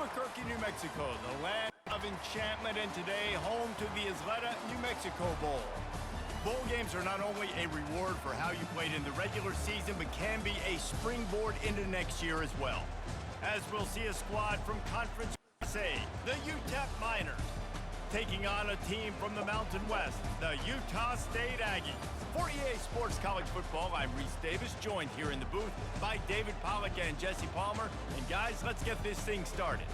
Albuquerque, New Mexico, the land of enchantment, and today home to the Isleta, New Mexico Bowl. Bowl games are not only a reward for how you played in the regular season, but can be a springboard into next year as well. As we'll see a squad from Conference USA, the UTEP Miners, taking on a team from the Mountain West, the Utah State Aggies. For EA Sports College Football, I'm Reese Davis, joined here in the booth by David Pollack and Jesse Palmer. And guys, let's get this thing started.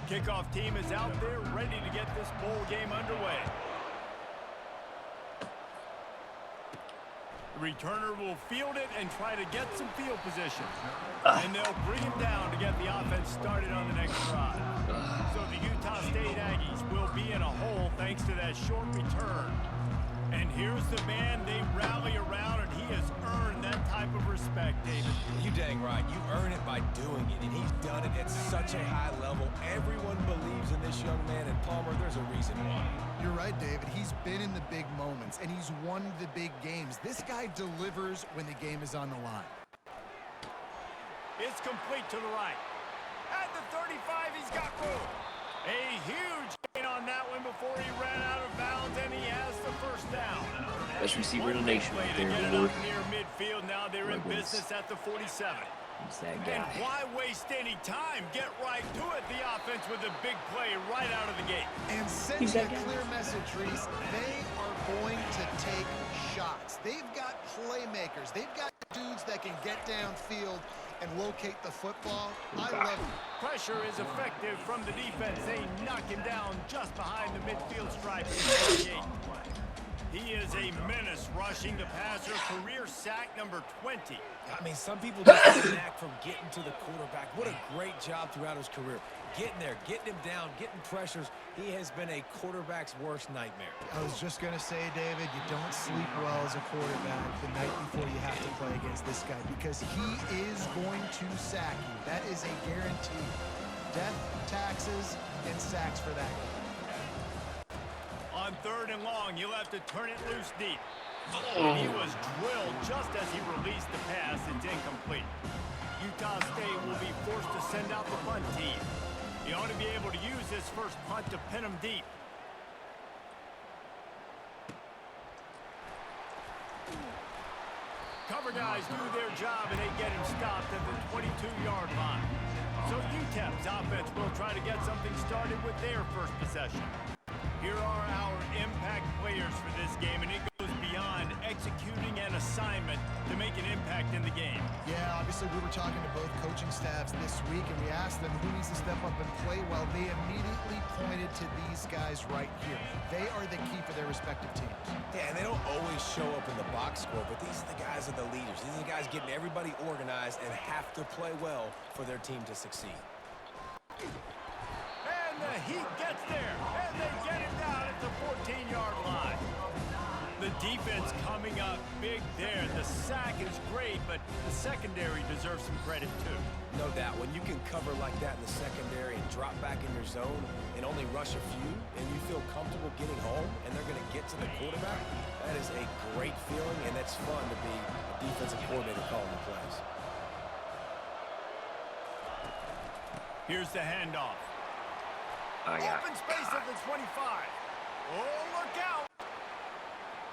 Kickoff team is out there ready to get this bowl game underway. The returner will field it and try to get some field position. And they'll bring him down to get the offense started on the next drive. So the Utah State Aggies will be in a hole thanks to that short return. And here's the man they rally around, and he has earned that type of respect, David. You dang right. You earn it by doing it, and he's done it at such a high level. Everyone believes in this young man, and Palmer, there's a reason why. You're right, David. He's been in the big moments, and he's won the big games. This guy delivers when the game is on the line. It's complete to the right. At the 35, he's got room. A huge gain on that one before he ran out of bounds, and he has the first down. Best receiver in the nation right there, get it Lord. up near midfield. Now they're in business at the 47. He's that guy. And why waste any time? Get right to it. The offense with a big play right out of the gate. And sending a clear message, Reese. They are going to take shots. They've got playmakers. They've got dudes that can get downfield and locate the football. I love it. Pressure is effective from the defense. They knock him down just behind the midfield stripe. He is a menace rushing the passer. Career sack number 20. I mean, some people just get a knack from getting to the quarterback. What a great job throughout his career. Getting there, getting him down, getting pressures. He has been a quarterback's worst nightmare. I was just going to say, David, you don't sleep well as a quarterback the night before you have to play against this guy because he is going to sack you. That is a guarantee. Death, taxes, and sacks for that guy. On 3rd and long, you'll have to turn it loose deep. And he was drilled just as he released the pass. It's incomplete. Utah State will be forced to send out the punt team. He ought to be able to use this first punt to pin him deep. Cover guys do their job, and they get him stopped at the 22-yard line. So UTEP's offense will try to get something started with their first possession. Here are our impact players for this game, and it goes beyond executing an assignment to make an impact in the game. Yeah, obviously we were talking to both coaching staffs this week, and we asked them who needs to step up and play well. They immediately pointed to these guys right here. They are the key for their respective teams. Yeah, and they don't always show up in the box score, but these are the guys that are the leaders. These are the guys getting everybody organized and have to play well for their team to succeed. And the heat gets there, and they get him down at the 14-yard line. The defense coming up big there. The sack is great, but the secondary deserves some credit too. No doubt. When you can cover like that in the secondary and drop back in your zone and only rush a few, and you feel comfortable getting home, and they're going to get to the quarterback, that is a great feeling, and it's fun to be a defensive coordinator calling the plays. Here's the handoff. Open space at the 25. Oh, look out.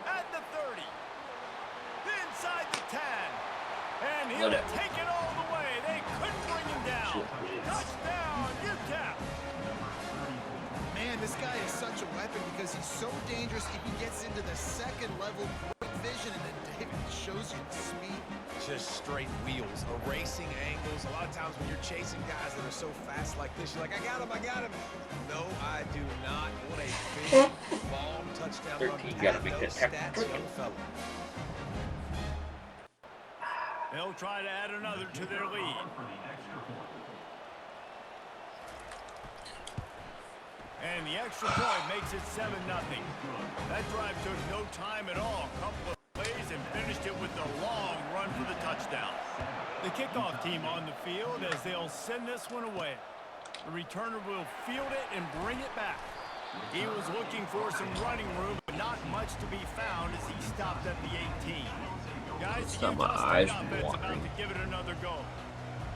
At the 30. Inside the 10. And he'll take it all the way. They couldn't bring him down. Touchdown, UTEP. Man, this guy is such a weapon because he's so dangerous. If he gets into the second level, quick vision, and then David shows you the speed. Just straight wheels, erasing angles. A lot of times when you're chasing guys that are so fast like this, you're like, I got him, I got him. No, I do not. What a big, long touchdown run. 13, gotta make that stats, young fella. They'll try to add another to their lead. And the extra point makes it 7-0. That drive took no time at all. A couple of plays and finished it with a long run for the touchdown. The kickoff team on the field as they'll send this one away. The returner will field it and bring it back. He was looking for some running room, but not much to be found as he stopped at the 18. Guys, the Utah State offense about to give it another go.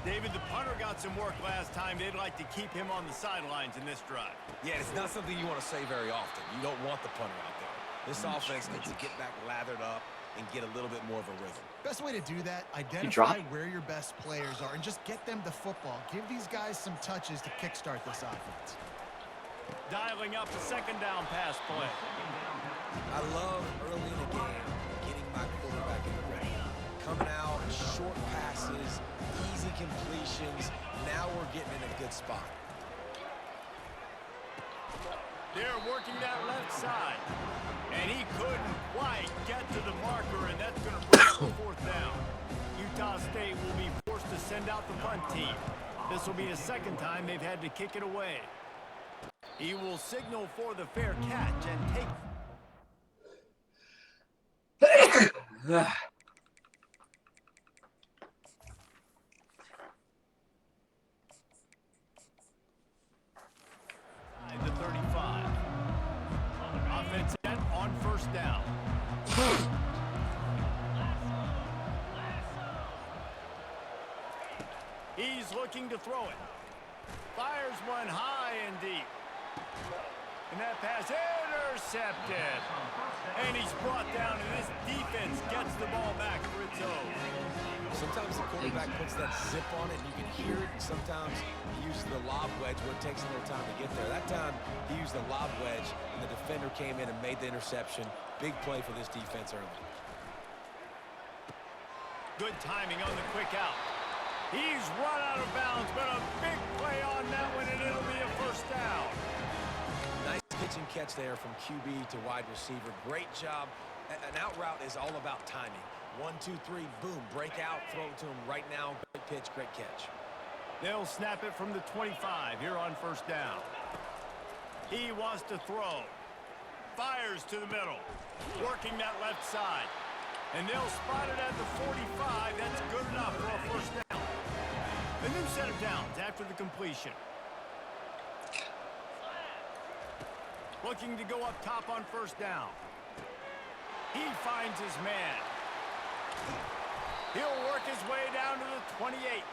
David, the punter got some work last time. They'd like to keep him on the sidelines in this drive. Yeah, it's not something you want to say very often. You don't want the punter out there. This offense needs to get back lathered up and get a little bit more of a rhythm. Best way to do that, identify where your best players are and just get them the football. Give these guys some touches to kickstart this offense. Dialing up the second down pass play. I love early in the game getting my quarterback in the ring. Coming out, short passes, easy completions. Now we're getting in a good spot. They're working that left side. And he couldn't quite get to the marker, and that's going to bring up the fourth down. Utah State will be forced to send out the punt team. This will be the second time they've had to kick it away. He will signal for the fair catch and take... The 35. Offense set on first down. He's looking to throw it. Fires one high and deep. And that pass intercepted. And he's brought down, and this defense gets the ball back for its own. Sometimes the quarterback puts that zip on it, and you can hear it, and sometimes he uses the lob wedge where it takes a little time to get there. That time, he used the lob wedge, and the defender came in and made the interception. Big play for this defense early. Good timing on the quick out. He's run out of bounds, but a big play on that one, and it'll be a first down. Nice pitch and catch there from QB to wide receiver. Great job. An out route is all about timing. 1, 2, 3, boom, break out, throw it to him right now. Great pitch, great catch. They'll snap it from the 25 here on first down. He wants to throw. Fires to the middle. Working that left side. And they'll spot it at the 45. That's good enough for a first down. A new set of downs after the completion. Looking to go up top on first down. He finds his man. He'll work his way down to the 28.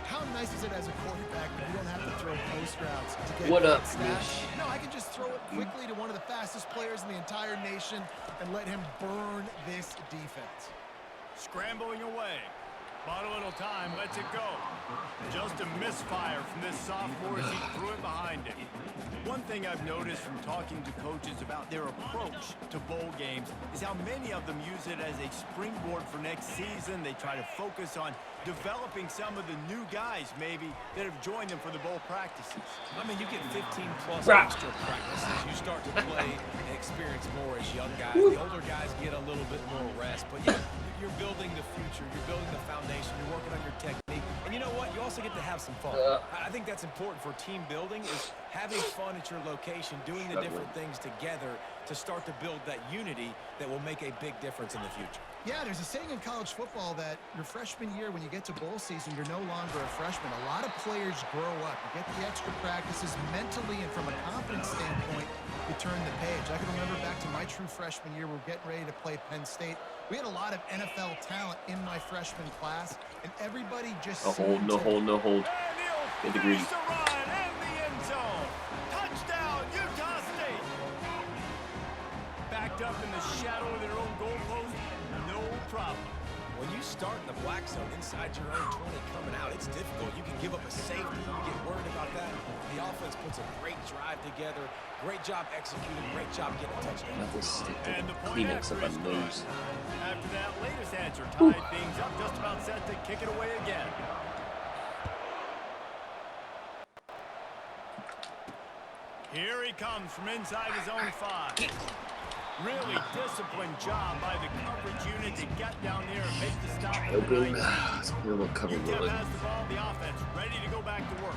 How nice is it as a quarterback that you don't have to throw post routes to get What up, stats? No, I can just throw it quickly to one of the fastest players in the entire nation and let him burn this defense. Scrambling away. Bought a little time, lets it go. Just a misfire from this sophomore as he threw it behind him. One thing I've noticed from talking to coaches about their approach to bowl games is how many of them use it as a springboard for next season. They try to focus on developing some of the new guys, maybe, that have joined them for the bowl practices. I mean, you get 15-plus extra practices. You start to play and experience more as young guys. The older guys get a little bit more rest. But, yeah, you're building the future. You're building the foundation. You're working on your technique. And you know what? You also get to have some fun. I think that's important for team building is having fun at your location, doing the different things together to start to build that unity that will make a big difference in the future. Yeah, there's a saying in college football that your freshman year, when you get to bowl season, you're no longer a freshman. A lot of players grow up. You get the extra practices mentally, and from a confidence standpoint, you turn the page. I can remember back to my true freshman year, we're getting ready to play Penn State. We had a lot of NFL talent in my freshman class, and everybody just No hold. Get the green. And the end zone. Touchdown, Utah State. Backed up in the shadow of their own goalpost, no problem. When you start in the black zone inside your own 20 coming out, it's difficult. You can give up a safety. You get worried about that. The offense puts a great drive together. Great job executing. Great job getting a touchdown. Not this stick And the to point Kleenex after up is my good. nose. After that latest answer, tied things up, just about set to kick it away again. Here he comes from inside his own 5. Really disciplined job by the coverage unit to get down there and make the stop at the 19. It's a little cover UTEP run. has the ball, the offense ready to go back to work.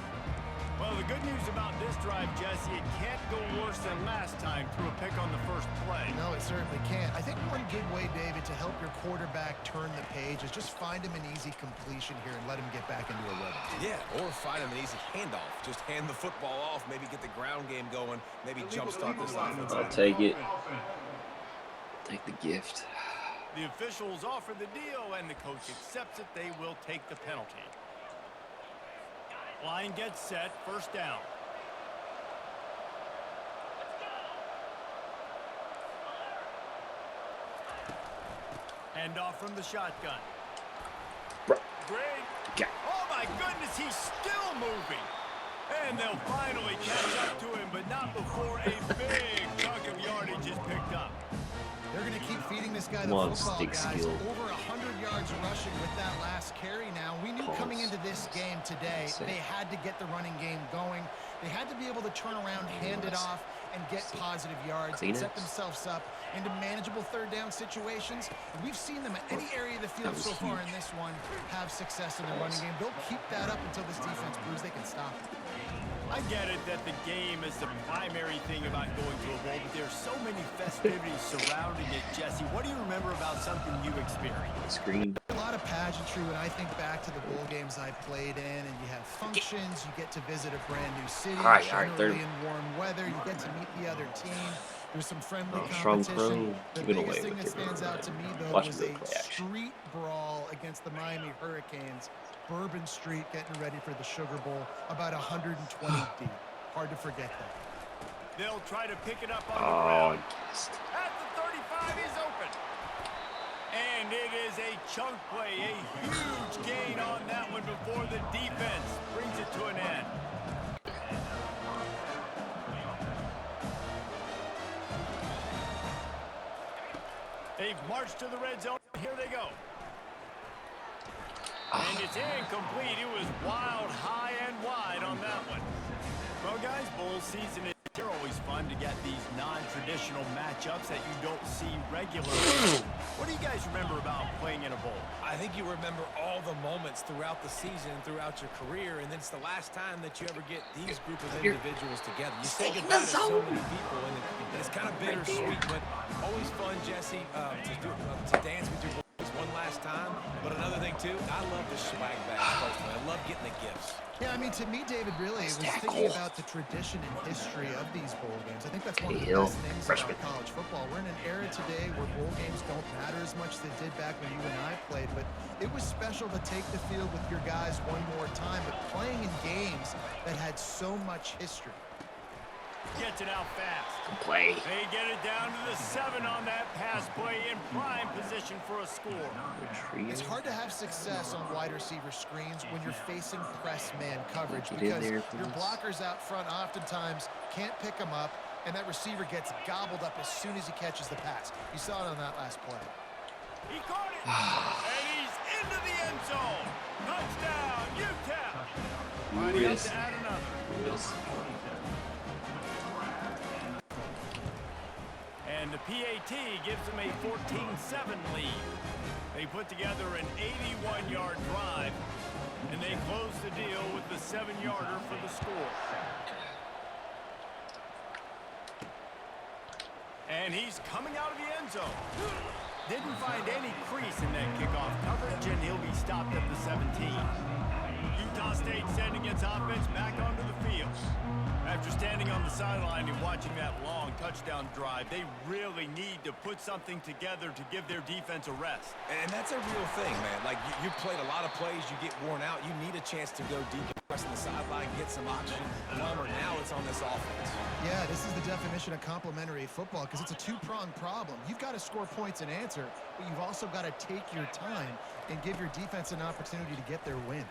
Well, the good news about this drive, Jesse, it can't go worse than last time through a pick on the first play. No, it certainly can't. I think one good way, David, to help your quarterback turn the page is just find him an easy completion here and let him get back into a rhythm. Yeah, or find him an easy handoff. Just hand the football off, maybe get the ground game going, maybe jumpstart this offense. I'll take it. Take the gift. The officials offer the deal, and the coach accepts it. They will take the penalty. Line gets set, first down. Hand off from the shotgun. Great. Yeah. Oh, my goodness, he's still moving. And they'll finally catch up to him, but not before a big chunk of yardage is picked up. They're going to keep feeding this guy the One football, stick guys. skill. Over 100 yards rushing with that last carry now. We knew coming into this game today they had to get the running game going. They had to be able to turn around, hand it off, and get positive yards and set themselves up into manageable third down situations. And we've seen them at any area of the field so far in this one have success in the running game. They'll keep that up until this defense proves they can stop it. I get it that the game is the primary thing about going to a bowl, but there's so many festivities surrounding it, Jesse. What do you remember about something you experienced? Screen. A lot of pageantry when I think back to the bowl games I played in, and you have functions, you get to visit a brand new city, generally in warm weather, you get to meet the other team. There's some friendly competition. The biggest thing that stands out to me, though, was a street brawl against the Miami Hurricanes. Bourbon Street getting ready for the Sugar Bowl, about 120 deep. Hard to forget that. They'll try to pick it up on the ground. Oh, At the 35, he's open. And it is a chunk play, a huge gain on that one before the defense brings it to an end. They've marched to the red zone. Here they go. And it's incomplete. It was wild, high, and wide on that one. Well, guys, bowl season is always fun to get these non-traditional matchups that you don't see regularly. What do you guys remember about playing in a bowl? I think you remember all the moments throughout the season, throughout your career, and then it's the last time that you ever get these group of individuals together. You say goodbye to so many people, and it's kind of bittersweet, but always fun, Jesse, to dance with your boys one last time. But another thing, too, I love the swag bags personally. I love getting the gifts. Yeah, I mean, to me, David, really, it was thinking about the tradition and history of these bowl games. I think that's one of the best things about college football. We're in an era today where bowl games don't matter as much as they did back when you and I played, but it was special to take the field with your guys one more time, but playing in games that had so much history. Gets it out fast. play. They get it down to the 7 on that pass play in prime position for a score. It's hard to have success on wide receiver screens when you're facing press man coverage because your blockers out front oftentimes can't pick them up, and that receiver gets gobbled up as soon as he catches the pass. You saw it on that last play. He caught it, and he's into the end zone. Touchdown, UTEP. He has to add another. And the PAT gives them a 14-7 lead. They put together an 81-yard drive, and they close the deal with the 7-yarder for the score. And he's coming out of the end zone. Didn't find any crease in that kickoff coverage, and he'll be stopped at the 17. Utah State sending its offense back onto the field. After standing on the sideline and watching that long touchdown drive, they really need to put something together to give their defense a rest. And that's a real thing, man. Like, you played a lot of plays, you get worn out, you need a chance to go deep, press on the sideline, get some oxygen. Plummer, now it's on this offense. Yeah, this is the definition of complementary football because it's a two-pronged problem. You've got to score points and answer, but you've also got to take your time and give your defense an opportunity to get their win.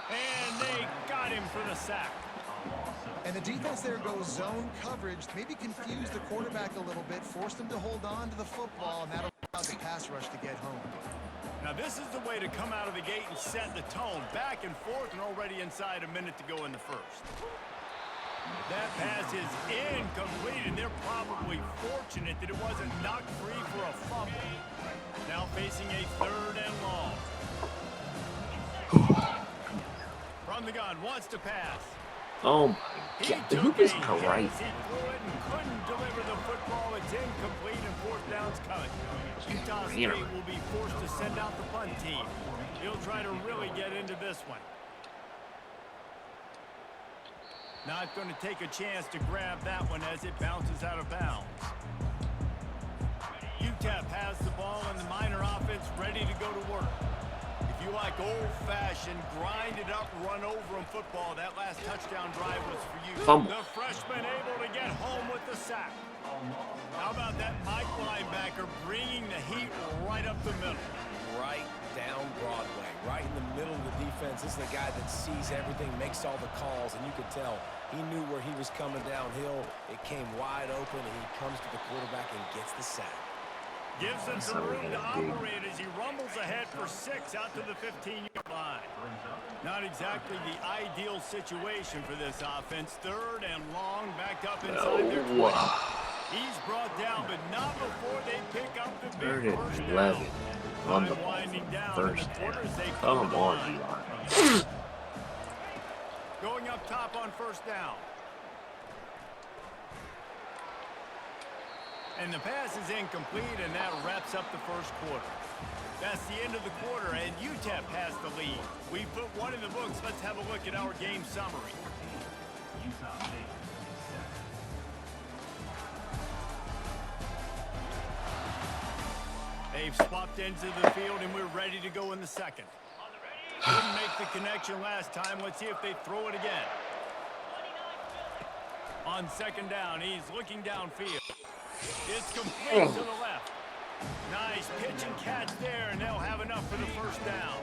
And they got him for the sack. And the defense there goes zone coverage, maybe confuse the quarterback a little bit, force them to hold on to the football, and that'll allow the pass rush to get home. Now this is the way to come out of the gate and set the tone. Back and forth and already inside a minute to go in the first. That pass is incomplete, and they're probably fortunate that it wasn't knocked free for a fumble. Now facing a 3rd and long. From From the gun, wants to pass. Oh my God, the hoop is great. He threw it and couldn't deliver the football. It's incomplete and fourth down's coming. Utah State will be forced to send out the punt team. He'll try to really get into this one. Not going to take a chance to grab that one as it bounces out of bounds. UTEP has the ball and the Miner offense ready to go to work. If you like old-fashioned, grind-it-up, run-over-'em football, that last touchdown drive was for you. The freshman able to get home with the sack. How about that Mike linebacker bringing the heat right up the middle? Right down Broadway, right in the middle of the defense. This is the guy that sees everything, makes all the calls, and you could tell he knew where he was coming downhill. It came wide open, and he comes to the quarterback and gets the sack. Gives him some room to operate as he rumbles ahead for 6 out to the 15-yard line. Not exactly the ideal situation for this offense. 3rd and long, backed up inside their 20. He's brought down, but not before they pick up the big first down. On the winding down first in the quarter as they come on, Eli. Going up top on first down. And the pass is incomplete, and that wraps up the first quarter. That's the end of the quarter, and UTEP has the lead. We put one in the books. Let's have a look at our game summary. They've swapped into the field, and we're ready to go in the second. Couldn't make the connection last time. Let's see if they throw it again. On second down, he's looking downfield. It's complete to the left. Nice pitch and catch there, and they'll have enough for the first down.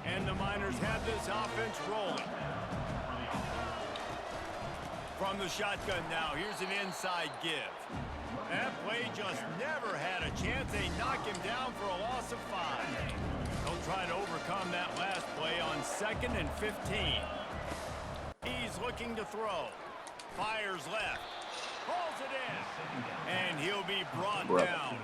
And the Miners have this offense rolling. From the shotgun now, here's an inside give. That play just never had a chance. They knock him down for a loss of 5. They'll try to overcome that last play on 2nd and 15. He's looking to throw. Fires left. Pulls it in. And he'll be brought down.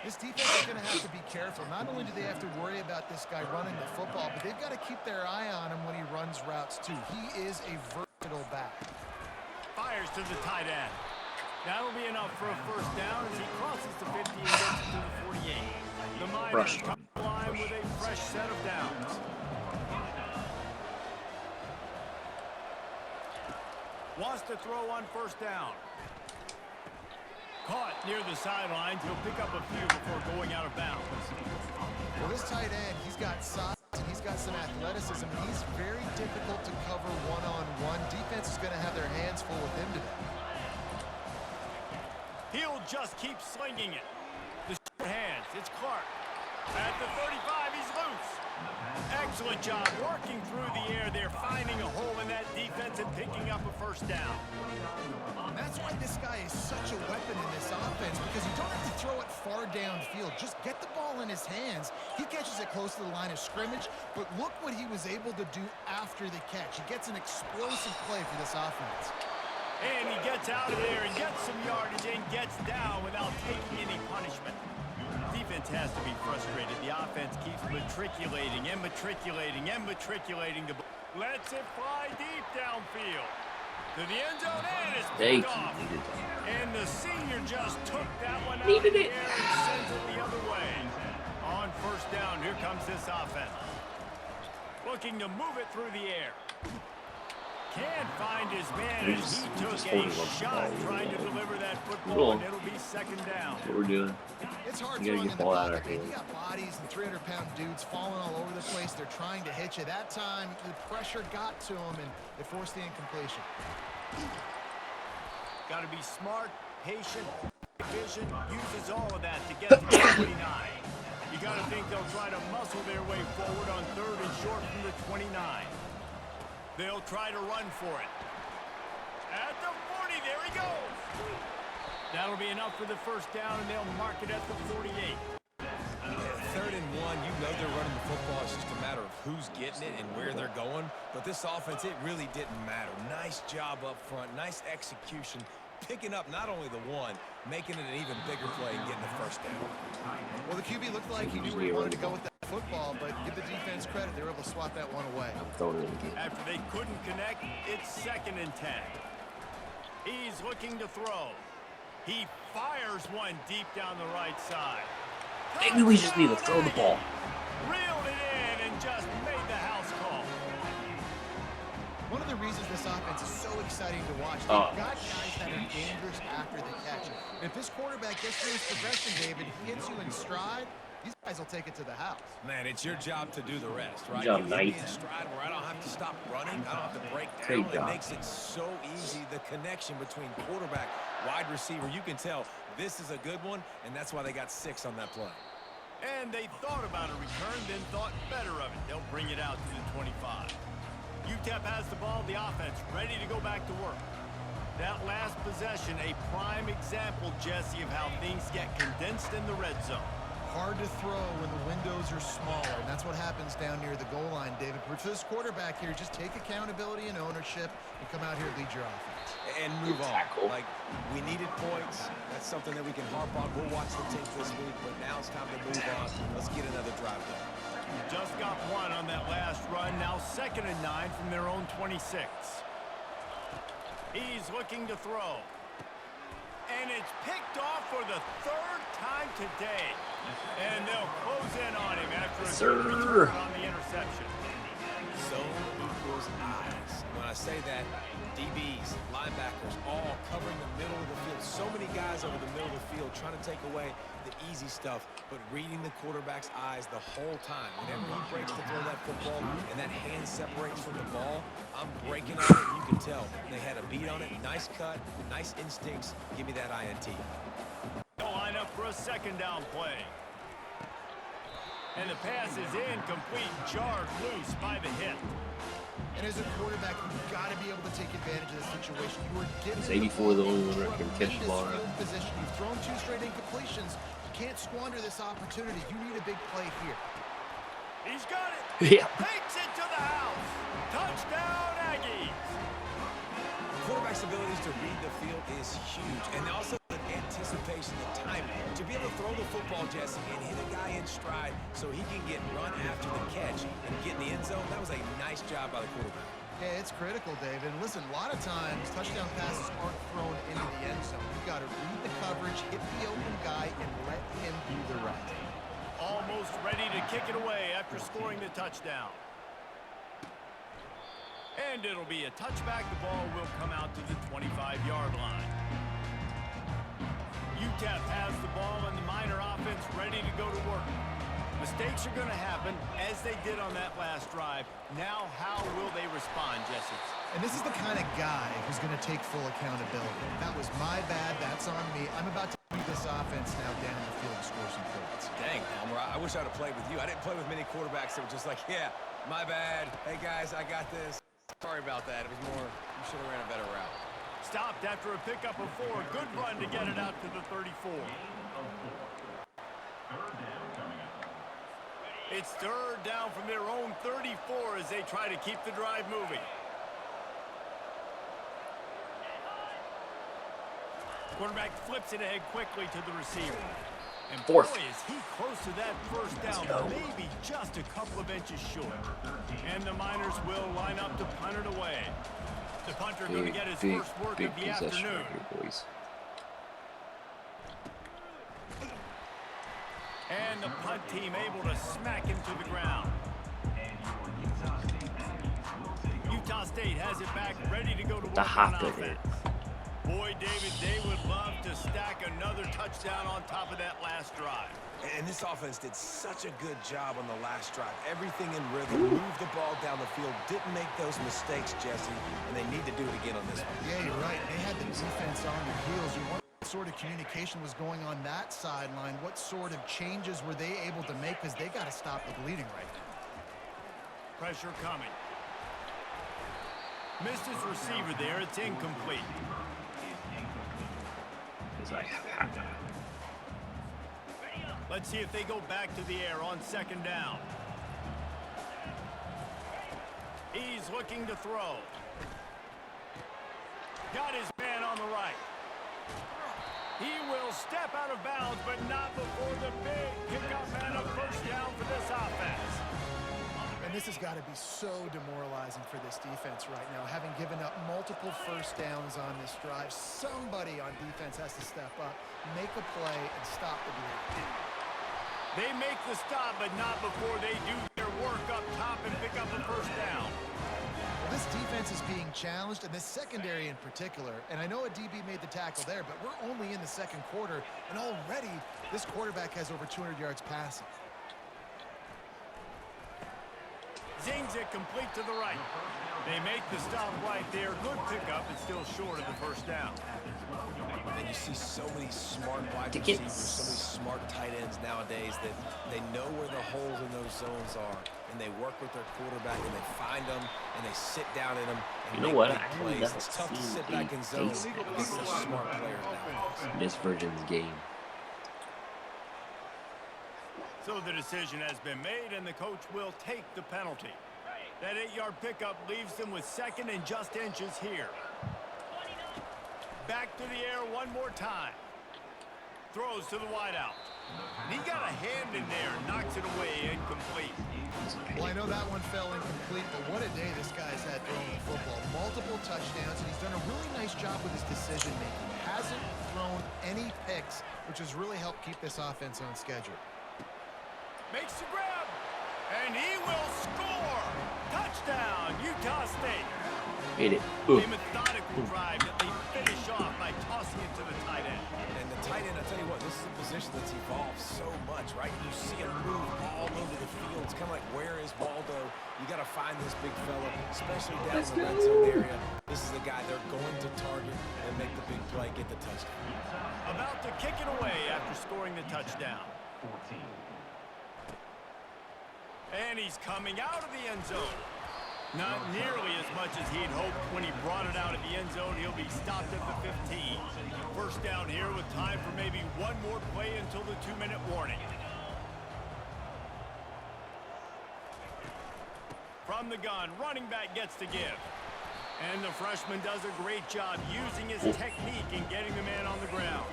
This defense is going to have to be careful. Not only do they have to worry about this guy running the football, but they've got to keep their eye on him when he runs routes too. He is a versatile back. Fires to the tight end. That'll be enough for a first down as he crosses the 50 and gets it to the 48. The Miners come line with a fresh set of downs. Wants to throw on first down. Caught near the sidelines. He'll pick up a few before going out of bounds. Well, this tight end, he's got size and he's got some athleticism. He's very difficult to cover one-on-one. Defense is going to have their hands full with him today. He'll just keep slinging it. The short hands. It's Clark. At the 35, he's loose. Excellent job working through the air. They're finding a hole in that defense and picking up a first down. And that's why this guy is such a weapon in this offense, because you don't have to throw it far downfield. Just get the ball in his hands. He catches it close to the line of scrimmage, but look what he was able to do after the catch. He gets an explosive play for this offense. And he gets out of there and gets some yardage and gets down without taking any punishment. Defense has to be frustrated. The offense keeps matriculating and matriculating and matriculating the ball. Lets it fly deep downfield. To the end zone, and it's picked off. And the senior just took that one out of the air and sends it the other way. On first down, here comes this offense. Looking to move it through the air. Can't find his man as he took a shot trying to deliver that football, and it'll be second down. That's what we're doing. It's hard You gotta throwing get in the the ball out pocket. of here. You got bodies and 300-pound dudes falling all over the place. They're trying to hit you. That time, the pressure got to him, and it forced the incompletion. Got to be smart, patient, vision, uses all of that to get to the 29. You got to think they'll try to muscle their way forward on 3rd and short from the 29. They'll try to run for it. At the 40, there he goes. That'll be enough for the first down, and they'll mark it at the 48. 3rd and 1, you know they're running the football. It's just a matter of who's getting it and where they're going. But this offense, it really didn't matter. Nice job up front, nice execution, picking up not only the one, making it an even bigger play and getting the first down. Well, the QB looked like he knew where he wanted to go with that football, but give the defense credit. They were able to swat that one away. I'm throwing it again. After they couldn't connect, it's 2nd and 10. He's looking to throw. He fires one deep down the right side. Maybe we just need to throw the ball. Reeled it in and just made the house call. One of the reasons this offense is so exciting to watch, they've got guys that are dangerous after the catch. And if this quarterback gets through his progression, David, he hits you in stride, these guys will take it to the house. Man, it's your job to do the rest, right? Good job, You hit me Knight. in stride where I don't have to stop running. I don't have to break down. Great It job. makes it so easy, the connection between quarterback, wide receiver. You can tell this is a good one, and that's why they got 6 on that play. And they thought about a return, then thought better of it. They'll bring it out to the 25. UTEP has the ball, the offense ready to go back to work. That last possession, a prime example, Jesse, of how things get condensed in the red zone. Hard to throw when the windows are smaller, and that's what happens down near the goal line, David. But for this quarterback here, just take accountability and ownership and come out here and lead your offense. And move on. Tackle. Like, we needed points. That's something that we can harp on. We'll watch the tape this week, but now it's time to move on. Let's get another drive done. Just got one on that last run. Now 2nd and 9 from their own 26. He's looking to throw. And it's picked off for the 3rd time today. And they'll close in on him after a good return on the interception. Zone equals eyes. When I say that, DBs, linebackers, all covering the middle of the field. So many guys over the middle of the field trying to take away the easy stuff, but reading the quarterback's eyes the whole time. Whenever he breaks to throw that football and that hand separates from the ball, I'm breaking on it. You can tell they had a beat on it. Nice cut, nice instincts. Give me that INT. They'll line up for a 2nd down play. And the pass is incomplete, jarred loose by the hit. And as a quarterback, you've got to be able to take advantage of the situation. You were given It's 84 the only one that can catch the ball. field position. You've thrown 2 straight incompletions. You can't squander this opportunity. You need a big play here. He's got it. Yeah. Takes it to the house. Touchdown, Aggies. Quarterback's abilities to read the field is huge, and also the anticipation, the timing. To be able to throw the football, Jesse, and hit a guy in stride so he can get run after the catch and get in the end zone, that was a nice job by the quarterback. Yeah, it's critical, David. And listen, a lot of times, touchdown passes aren't thrown into the end zone. You've got to read the coverage, hit the open guy, and let him do the rest. Almost ready to kick it away after scoring the touchdown. And it'll be a touchback. The ball will come out to the 25-yard line. UTEP has the ball and the Miner offense ready to go to work. Mistakes are going to happen, as they did on that last drive. Now, how will they respond, Jesse? And this is the kind of guy who's going to take full accountability. That was my bad. That's on me. I'm about to lead this offense now down the field and score some points. Dang, Elmer, I wish I'd have played with you. I didn't play with many quarterbacks that were just like, yeah, my bad. Hey, guys, I got this. Sorry about that. It was more, you should have ran a better route. Stopped after a pickup of 4. Good run to get it out to the 34. It's 3rd down from their own 34 as they try to keep the drive moving. Quarterback flips it ahead quickly to the receiver. And boy, 4th. is he close to that 1st down, maybe just a couple of inches short. And the Miners will line up to punt it away. The punter going to get his first work of the afternoon. Right here, boys. And the punt team able to smack him to the ground. Utah State has it back, ready to go to work on offense. Boy, David, they would love to stack another touchdown on top of that last drive. And this offense did such a good job on the last drive. Everything in rhythm, moved the ball down the field, didn't make those mistakes, Jesse, and they need to do it again on this one. Yeah, you're right. They had the defense on their heels. You wonder what sort of communication was going on that sideline. What sort of changes were they able to make? Because they got to stop the bleeding right now. Pressure coming. Missed his receiver there. It's incomplete. Let's see if they go back to the air on 2nd down. He's looking to throw. Got his man on the right. He will step out of bounds, but not before the big pickup and a first down for this offense. And this has got to be so demoralizing for this defense right now, having given up multiple first downs on this drive. Somebody on defense has to step up, make a play, and stop the bleed. They make the stop, but not before they do their work up top and pick up a first down. Well, this defense is being challenged, and this secondary in particular. And I know a DB made the tackle there, but we're only in the second quarter, and already this quarterback has over 200 yards passing. Zings it complete to the right. They make the stop right there. Good pickup, and still short of the first down. And you see so many smart wide receivers, so many smart tight ends nowadays that they know where the holes in those zones are, and they work with their quarterback, and they find them, and they sit down in them, and make big plays. It's tough to sit back in zone against such smart players nowadays. This version's game. So the decision has been made, and the coach will take the penalty. That 8-yard pickup leaves them with second and just inches here. Back to the air one more time. Throws to the wideout. He got a hand in there, knocks it away, incomplete. Well, I know that one fell incomplete, but what a day this guy's had throwing the football. Multiple touchdowns, and he's done a really nice job with his decision-making. Hasn't thrown any picks, which has really helped keep this offense on schedule. Makes the grab, and he will score. Touchdown, Utah State. Hit it. A methodical drive that they finish off by tossing it to the tight end. And the tight end, I tell you what, this is a position that's evolved so much, right? You see him move all over the field. It's kind of like, where is Waldo? You got to find this big fella, especially down in the red zone area. This is the guy they're going to target and make the big play, get the touchdown. About to kick it away after scoring the touchdown. And he's coming out of the end zone. Not nearly as much as he'd hoped when he brought it out of the end zone. He'll be stopped at the 15. First down here with time for maybe one more play until the 2-minute warning. From the gun, running back gets to give. And the freshman does a great job using his technique and getting the man on the ground.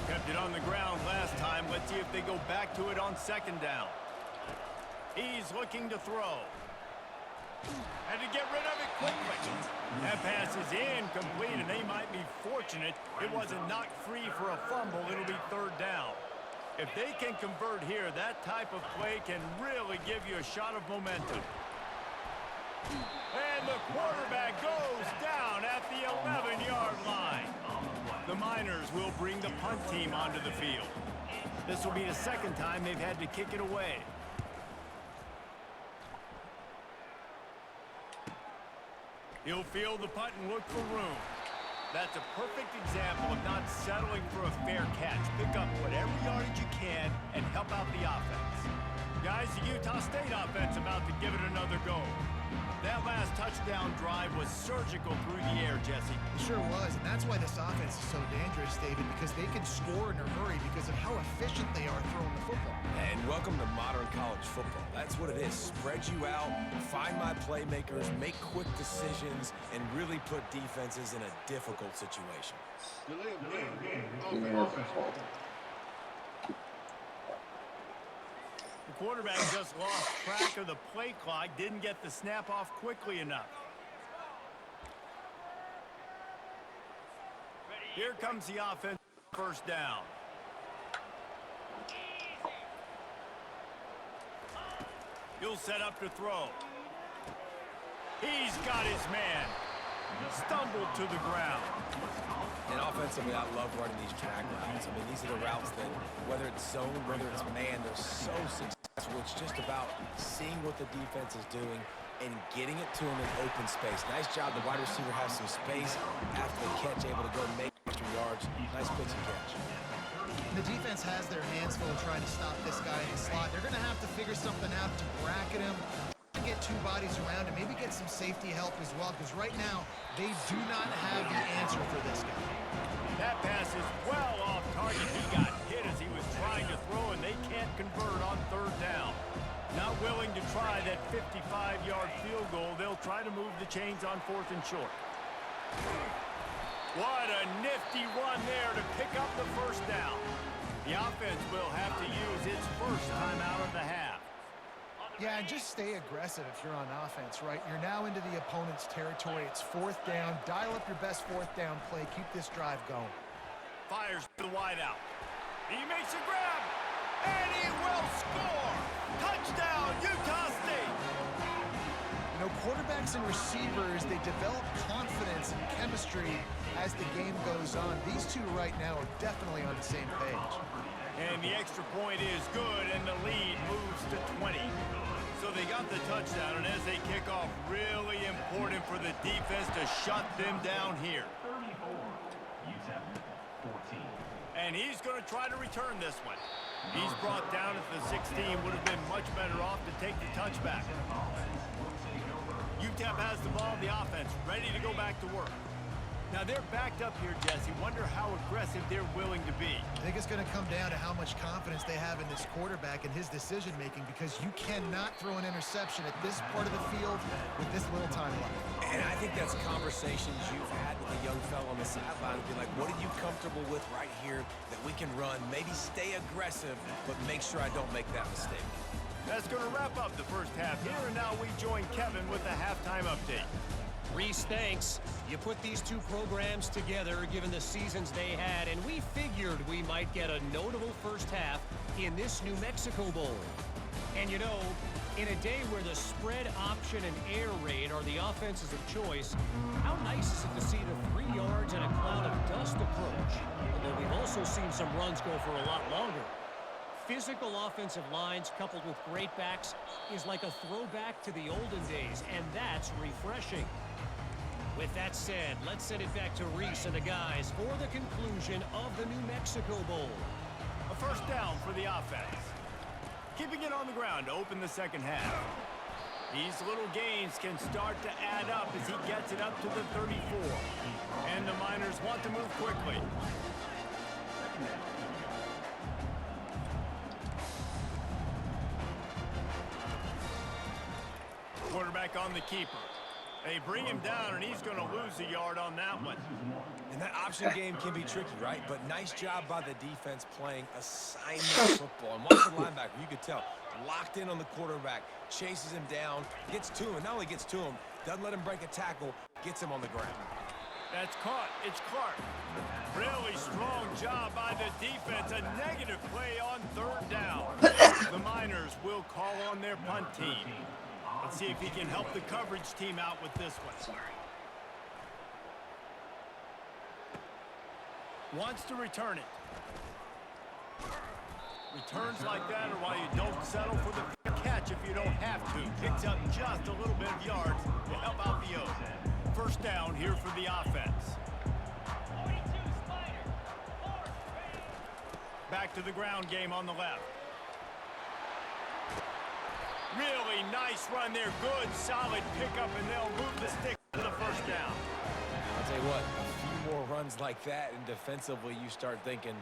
Kept it on the ground last time. Let's see if they go back to it on second down. He's looking to throw. And to get rid of it quickly. That pass is incomplete, and they might be fortunate it wasn't knocked free for a fumble. It'll be third down. If they can convert here, that type of play can really give you a shot of momentum. And the quarterback goes down at the 11-yard line. The Miners will bring the punt team onto the field. This will be the second time they've had to kick it away. He'll field the punt and look for room. That's a perfect example of not settling for a fair catch. Pick up whatever yardage you can and help out the offense. Guys, the Utah State offense about to give it another go. That last touchdown drive was surgical through the air, Jesse. It sure was, and that's why this offense is so dangerous, David, because they can score in a hurry because of how efficient they are throwing the football. And welcome to modern college football. That's what it is. Spread you out, find my playmakers, make quick decisions, and really put defenses in a difficult situation. The quarterback just lost track of the play clock, didn't get the snap off quickly enough. Here comes the offense, first down. He'll set up to throw. He's got his man. Stumbled to the ground. And offensively, I love running these track routes. I mean, these are the routes that, whether it's zone, whether it's man, they're so successful. It's just about seeing what the defense is doing and getting it to him in open space. Nice job. The wide receiver has some space after the catch, able to go make extra yards. Nice pitch and catch. The defense has their hands full trying to stop this guy in the slot. They're going to have to figure something out to bracket him, get two bodies around, and maybe get some safety help as well, because right now they do not have the answer for this guy. That pass is well off target. He got hit as he was trying to throw, and they can't convert on third down. Not willing to try that 55-yard field goal. They'll try to move the chains on fourth and short. What a nifty run there to pick up the first down. The offense will have to use its first time out of the half. Yeah, and just stay aggressive if you're on offense, right? You're now into the opponent's territory. It's fourth down. Dial up your best fourth down play. Keep this drive going. Fires the wide out. He makes a grab, and he will score. Touchdown, Utah State. You know, quarterbacks and receivers, they develop confidence and chemistry as the game goes on. These two right now are definitely on the same page. And the extra point is good, and the lead moves to 20. So they got the touchdown, and as they kick off, really important for the defense to shut them down here. UTEP 14. And he's going to try to return this one. He's brought down at the 16. Would have been much better off to take the touchback. UTEP has the ball, the offense, ready to go back to work. Now they're backed up here, Jesse. Wonder how aggressive they're willing to be. I think it's going to come down to how much confidence they have in this quarterback and his decision-making, because you cannot throw an interception at this part of the field with this little time left. And I think that's conversations you've had with a young fellow on the sideline. Be like, what are you comfortable with right here that we can run? Maybe stay aggressive, but make sure I don't make that mistake. That's going to wrap up the first half here, and now we join Kevin with the halftime update. Reese, thanks. You put these two programs together given the seasons they had, and we figured we might get a notable first half in this New Mexico Bowl. And you know, in a day where the spread option and air raid are the offenses of choice, how nice is it to see the 3 yards and a cloud of dust approach? Although we've also seen some runs go for a lot longer. Physical offensive lines coupled with great backs is like a throwback to the olden days, and that's refreshing. With that said, let's send it back to Reese and the guys for the conclusion of the New Mexico Bowl. A first down for the offense. Keeping it on the ground to open the second half. These little gains can start to add up as he gets it up to the 34. And the Miners want to move quickly. Quarterback on the keeper. They bring him down, and he's going to lose a yard on that one. And that option game can be tricky, right? But nice job by the defense playing assignment football. And watch the linebacker, you could tell. Locked in on the quarterback, chases him down, gets to him. Not only gets to him, doesn't let him break a tackle, gets him on the ground. That's caught. It's Clark. Really strong job by the defense. A negative play on third down. The Miners will call on their punt team. Let's see if he can help the coverage team out with this one. Sorry. Wants to return it. Returns like that are why you don't settle for the catch if you don't have to. Picks up just a little bit of yards to help out the O's. First down here for the offense. Back to the ground game on the left. Really nice run there. Good, solid pickup, and they'll move the stick to the first down. I'll tell you what, a few more runs like that, and defensively you start thinking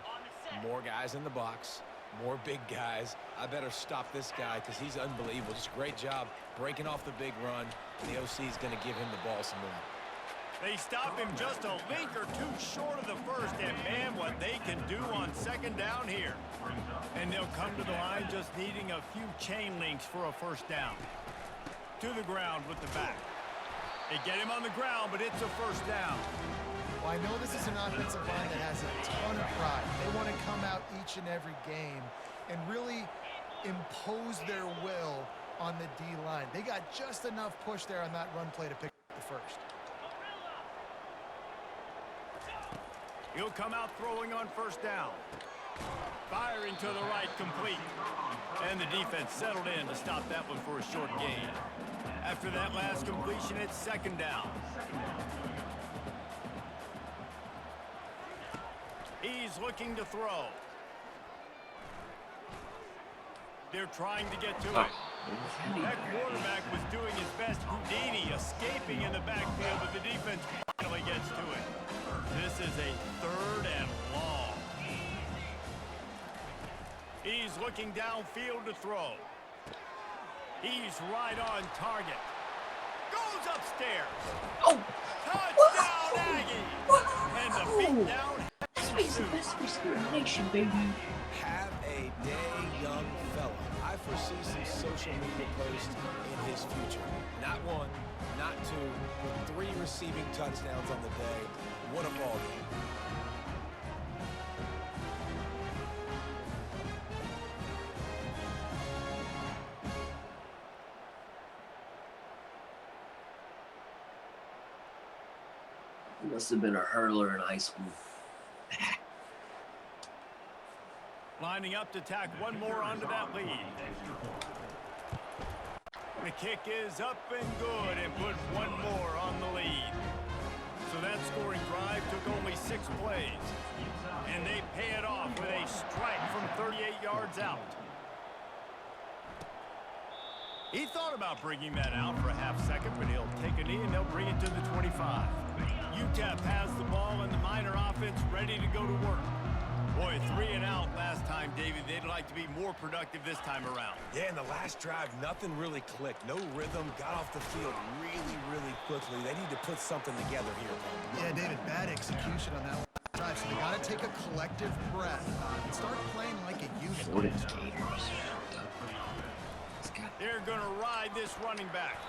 more guys in the box, more big guys. I better stop this guy because he's unbelievable. Just a great job breaking off the big run. The OC is going to give him the ball some more. They stop him just a link or two short of the first, and man, what they can do on second down here. And they'll come to the line just needing a few chain links for a first down. To the ground with the back. They get him on the ground, but it's a first down. Well, I know this is an offensive line that has a ton of pride. They want to come out each and every game and really impose their will on the D-line. They got just enough push there on that run play to pick up the first. He'll come out throwing on first down. Firing to the right, complete. And the defense settled in to stop that one for a short gain. After that last completion, it's second down. He's looking to throw. They're trying to get to it. That quarterback was doing his best Houdini, escaping in the backfield, but the defense finally gets to it. This is a third and long. He's looking downfield to throw. He's right on target. Goes upstairs. Oh! Touchdown, Aggie! And Nation, baby. Have a day, young fella. I foresee some social media posts in his future. Not one, not two, but 3 receiving touchdowns on the day. What a ball game. He must have been a hurler in high school. Lining up to tack one more onto that lead. The kick is up and good and put one more on the lead. So that scoring drive took only 6 plays. And they pay it off with a strike from 38 yards out. He thought about bringing that out for a half second, but he'll take a knee and they'll bring it to the 25. UTEP has the ball and the Miner offense ready to go to work. Boy, 3 and out last time, David. They'd like to be more productive this time around. Yeah, in the last drive, nothing really clicked. No rhythm, got off the field really quickly. They need to put something together here. Yeah, David, bad execution on that last drive, so they got to take a collective breath and start playing like a unit. Florida Gators. They're going to ride this running back.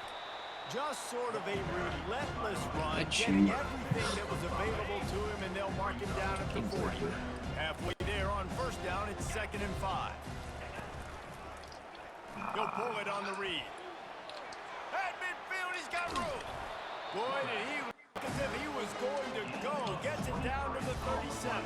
Just sort of a relentless run, A getting chewer. everything that was available to him, and they'll mark him down at the 40. Halfway there on first down, it's 2nd and 5. He'll pull it on the read. At midfield, he's got room. Boy, did he look as if he was going to go. Gets it down to the 37.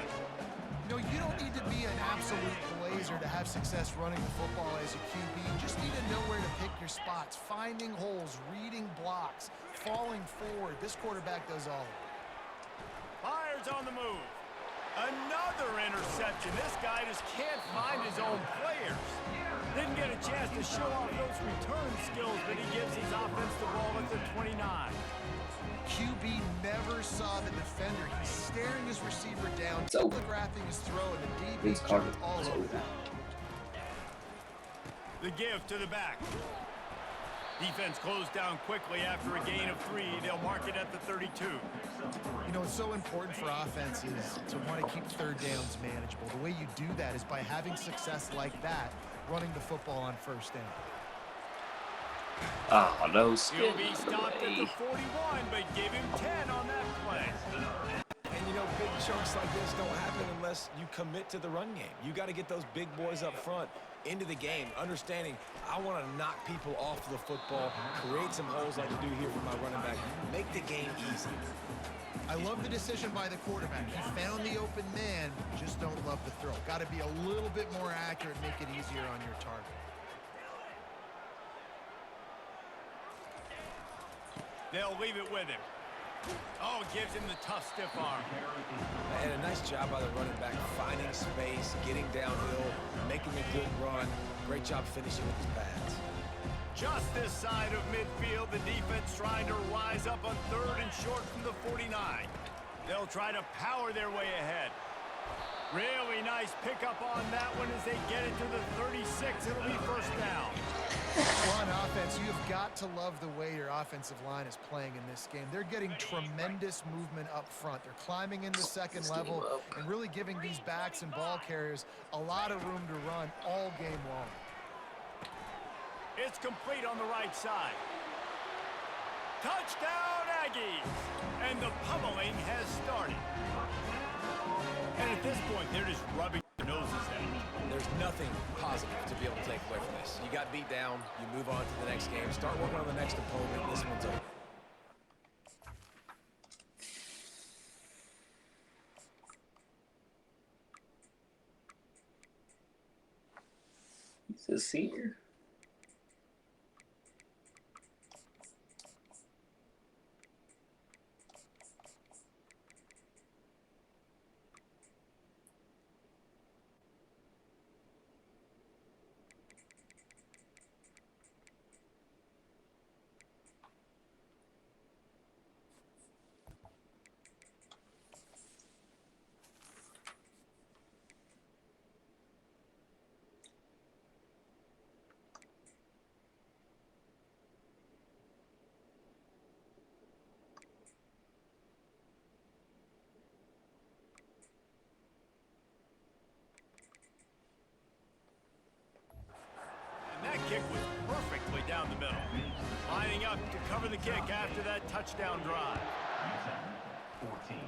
You know, you don't need to be an absolute blazer to have success running the football as a QB. You just need to know where to pick your spots, finding holes, reading blocks, falling forward. This quarterback does all of it. Fires on the move. Another interception. This guy just can't find his own players. Didn't get a chance to show off those return skills, but he gives his offense the ball at the 29. QB never saw the defender. He's staring his receiver down, So, telegraphing his throw, and the DB Vince Carter. jumped all So, over that. The give to the back. Defense closed down quickly after a gain of 3. They'll mark it at the 32. You know, it's so important for offenses to want to keep third downs manageable. The way you do that is by having success like that, running the football on first down. Oh, no He'll skin. be stopped at the 41, but give him 10 on that play. And, you know, big chunks like this don't happen unless you commit to the run game. You got to get those big boys up front into the game, understanding I want to knock people off the football, create some holes like I do here for my running back, make the game easy. I love the decision by the quarterback. He found the open man, just don't love the throw. Got to be a little bit more accurate, make it easier on your target. They'll leave it with him. Oh, gives him the tough, stiff arm. And a nice job by the running back, finding space, getting downhill, making a good run. Great job finishing with his pads. Just this side of midfield, the defense trying to rise up on 3rd and short from the 49. They'll try to power their way ahead. Really nice pickup on that one as they get it to the 36. It'll be first down. Well, on offense, you have got to love the way your offensive line is playing in this game. They're getting tremendous movement up front. They're climbing into second level and really giving these backs and ball carriers a lot of room to run all game long. It's complete on the right side. Touchdown, Aggies! And the pummeling has started. And at this point, they're just rubbing their noses in. There's nothing positive to be able to take away from this. You got beat down, you move on to the next game, start working on the next opponent. This one's over. He's a senior. the kick after that touchdown drive. UTEP 14.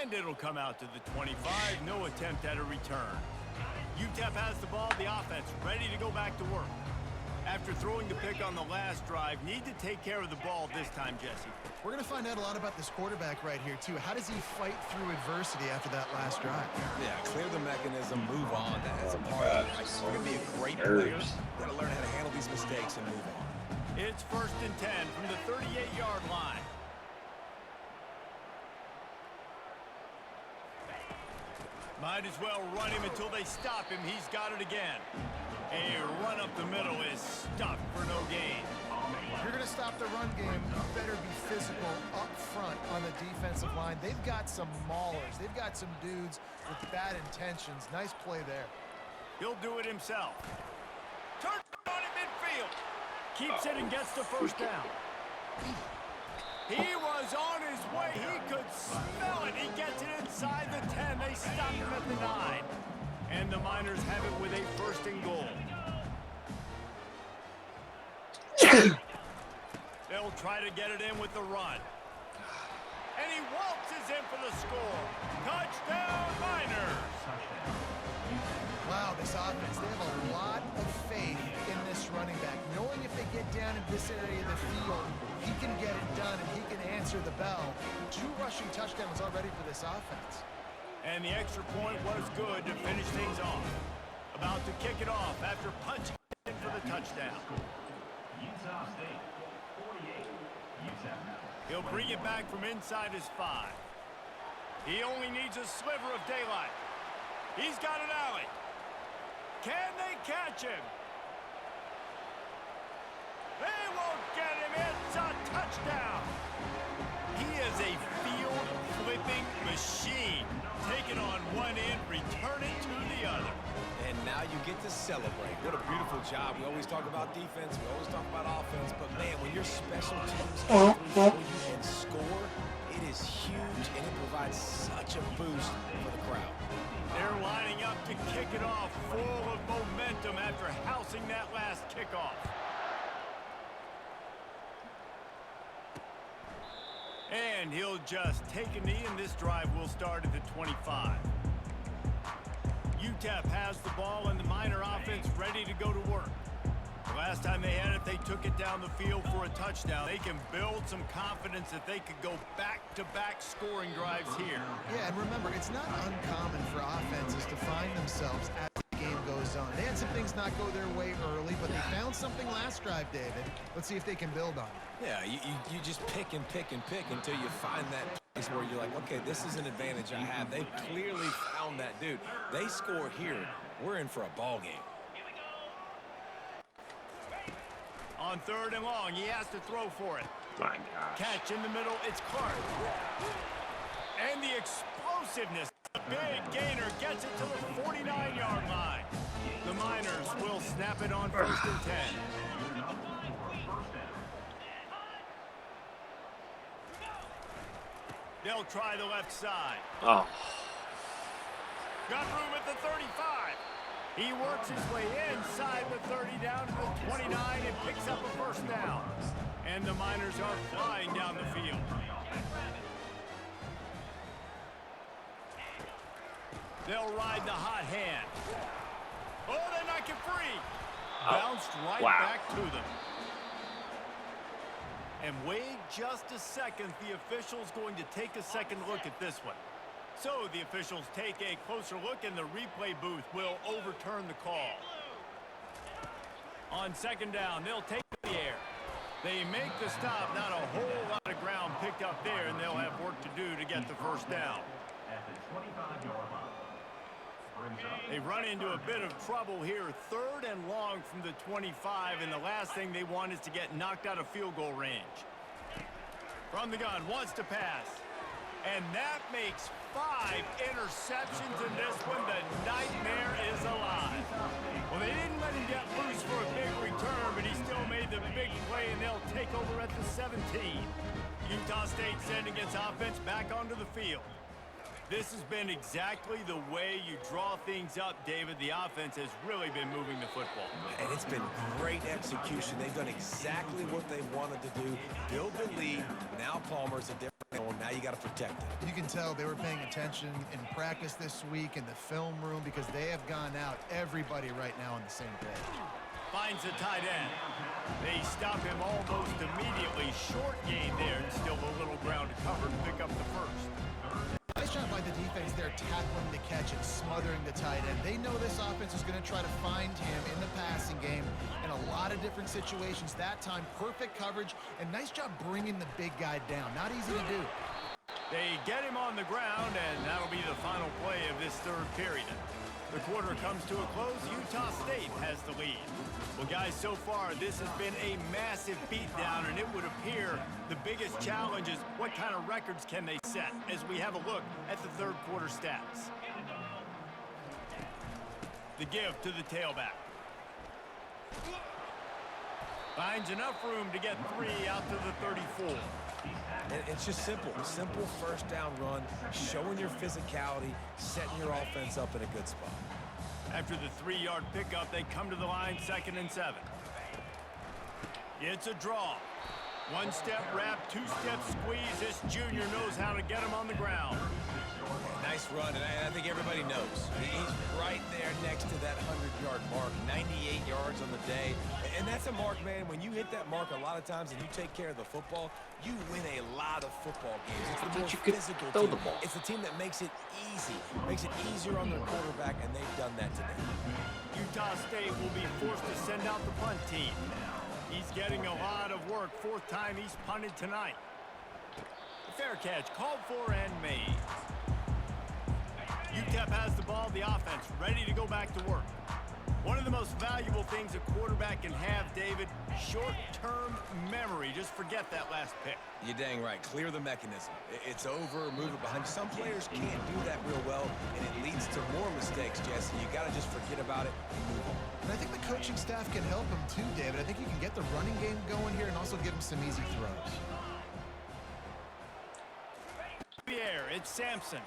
And it'll come out to the 25. No attempt at a return. UTEP has the ball, the offense ready to go back to work. After throwing the pick on the last drive, need to take care of the ball this time, Jesse. We're going to find out a lot about this quarterback right here, too. How does he fight through adversity after that last drive? Yeah, clear the mechanism, move on. That's a part of it. You're going to be a great player. You've got to learn how to handle these mistakes and move on. It's 1st and 10 from the 38-yard line. Might as well run him until they stop him. He's got it again. A run up the middle is stuffed for no gain. If you're going to stop the run game, you better be physical up front on the defensive line. They've got some maulers. They've got some dudes with bad intentions. Nice play there. He'll do it himself. Turns on in midfield. Keeps it and gets the first down. He was on his way. He could smell it. He gets it inside the 10. They stop him at the 9. And the Miners have it with a 1st and goal. They'll try to get it in with the run. And he waltzes in for the score. Touchdown, Miners. Wow, this offense, they have a lot of faith in this running back. Knowing if they get down in this area of the field, he can get it done and he can answer the bell. 2 rushing touchdowns already for this offense. And the extra point was good to finish things off. About to kick it off after punching in for the touchdown. Utah State 48. UTEP. He'll bring it back from inside his 5. He only needs a sliver of daylight. He's got an alley. Can they catch him? They won't get him. It's a touchdown. He is a field-flipping machine. Take it on one end, return it to the other. And now you get to celebrate. What a beautiful job. We always talk about defense. We always talk about offense. But, man, when your special teams come through for you and score, it is huge, and it provides such a boost for the crowd. They're lining up to kick it off, full of momentum after housing that last kickoff. And he'll just take a knee, and this drive will start at the 25. UTEP has the ball, and the Miner offense ready to go to work. The last time they had it, they took it down the field for a touchdown. They can build some confidence that they could go back-to-back scoring drives here. Yeah, and remember, it's not uncommon for offenses to find themselves as the game goes on. They had some things not go their way early, but they found something last drive, David. Let's see if they can build on it. Yeah, you just pick and pick and pick until you find that place where you're like, okay, this is an advantage I have. They clearly found that dude. They score here. We're in for a ball game. On 3rd and long, he has to throw for it. My gosh. Catch in the middle, it's Clark. And the explosiveness, the big gainer gets it to the 49-yard line. The Miners will snap it on 1st and 10. They'll try the left side. Oh. Got room at the 35. He works his way inside the 30 down to the 29 and picks up a 1st down. And the Miners are flying down the field. They'll ride the hot hand. Oh, they knock it free. Bounced right back to them. And wait just a second. The official's going to take a second look at this one. So the officials take a closer look, and the replay booth will overturn the call. On 2nd down, they'll take the air. They make the stop, not a whole lot of ground picked up there, and they'll have work to do to get the 1st down. At the 25-yard line. They run into a bit of trouble here, 3rd and long from the 25, and the last thing they want is to get knocked out of field goal range. From the gun, wants to pass. And that makes 5 interceptions in this one. The nightmare is alive. Well, they didn't let him get loose for a big return, but he still made the big play, and they'll take over at the 17. Utah State sending its offense back onto the field. This has been exactly the way you draw things up, David. The offense has really been moving the football. And it's been great execution. They've done exactly what they wanted to do. Build the lead. Now Palmer's a different animal. Now you got to protect it. You can tell they were paying attention in practice this week in the film room because they have gone out, everybody right now on the same page. Finds the tight end. They stop him almost immediately. Short gain there and still a little ground to cover and pick up the first. Nice job by the defense there, tackling the catch and smothering the tight end. They know this offense is going to try to find him in the passing game in a lot of different situations. That time, perfect coverage, and nice job bringing the big guy down. Not easy to do. They get him on the ground, and that'll be the final play of this third period. The quarter comes to a close. Utah State has the lead. Well, guys, so far, this has been a massive beatdown, and it would appear the biggest challenge is what kind of records can they set as we have a look at the third quarter stats. The give to the tailback. Finds enough room to get 3 out to the 34. And it's just simple. Simple first down run, showing your physicality, setting your offense up in a good spot. After the 3-yard pickup, they come to the line, 2nd and 7. It's a draw. 1-step wrap, 2-step squeeze. This junior knows how to get him on the ground. Nice run, and I think everybody knows. He's right there next to that 100-yard mark, 98 yards on the day. And that's a mark, man. When you hit that mark a lot of times and you take care of the football, you win a lot of football games. It's the more physical team. It's the team that makes it easy, makes it easier on their quarterback, and they've done that today. Utah State will be forced to send out the punt team. He's getting a lot of work. 4th time he's punted tonight. The fair catch called for and made. UTEP has the ball, the offense ready to go back to work. One of the most valuable things a quarterback can have, David, short-term memory. Just forget that last pick. You're dang right. Clear the mechanism. It's over, move it behind you. Some players can't do that real well, and it leads to more mistakes, Jesse. You got to just forget about it and move on. And I think the coaching staff can help him too, David. I think you can get the running game going here and also give him some easy throws. Pierre, it's Sampson.